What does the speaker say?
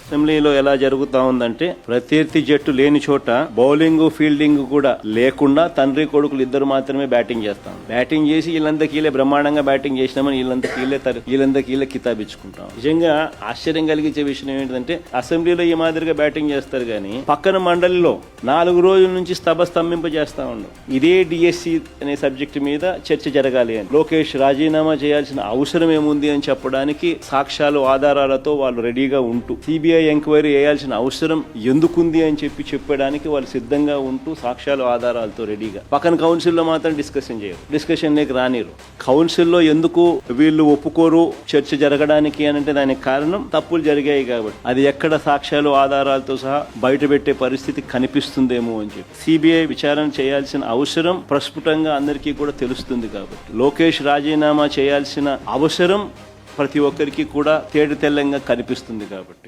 అసెంబ్లీలో ఎలా జరుగుతా ఉందంటే ప్రత్యర్థి జట్టు లేని చోట బౌలింగ్ ఫీల్డింగ్ కూడా లేకుండా తండ్రి కొడుకులు ఇద్దరు మాత్రమే బ్యాటింగ్ చేస్తాం. బ్యాటింగ్ చేసి వీళ్ళందరికీలే బ్రహ్మాండంగా బ్యాటింగ్ చేసినామని వీళ్ళందరికీలే కితాబిచ్చుకుంటాం. నిజంగా ఆశ్చర్యం కలిగించే విషయం ఏంటంటే అసెంబ్లీలో ఈ మాదిరిగా బ్యాటింగ్ చేస్తారు కానీ పక్కన మండలిలో 4 రోజుల నుంచి స్తంభింపజేస్తా ఉండవు. ఇదే డిఎస్సి అనే సబ్జెక్టు మీద చర్చ జరగాలి అని లోకేష్ రాజీనామా చేయాల్సిన అవసరం ఏముంది అని చెప్పడానికి సాక్ష్యాలు ఆధారాలతో వాళ్ళు రెడీగా ఉంటూ సిబిఐ ఎంక్వైరీ చేయాల్సిన అవసరం ఎందుకుంది అని చెప్పడానికి వాళ్ళు సిద్ధంగా ఉంటూ సాక్ష్యాలు ఆధారాలతో రెడీగా పక్కన కౌన్సిల్లో మాత్రం డిస్కషన్ లేక రానిరు. కౌన్సిల్లో ఎందుకు వీళ్ళు ఒప్పుకోరు చర్చ జరగడానికి అని అంటే దానికి కారణం తప్పులు జరిగాయి కాబట్టి అది ఎక్కడ సాక్ష్యాలు ఆధారాలతో సహా బయట పెట్టే పరిస్థితి కనిపిస్తుందేమో అని చెప్పి సిబిఐ విచారణ చేయాల్సిన అవసరం ప్రస్ఫుటంగా అందరికీ కూడా తెలుస్తుంది. కాబట్టి లోకేష్ రాజీనామా చేయాల్సిన అవసరం ప్రతి ఒక్కరికి కూడా తేటతెల్లంగా కనిపిస్తుంది. కాబట్టి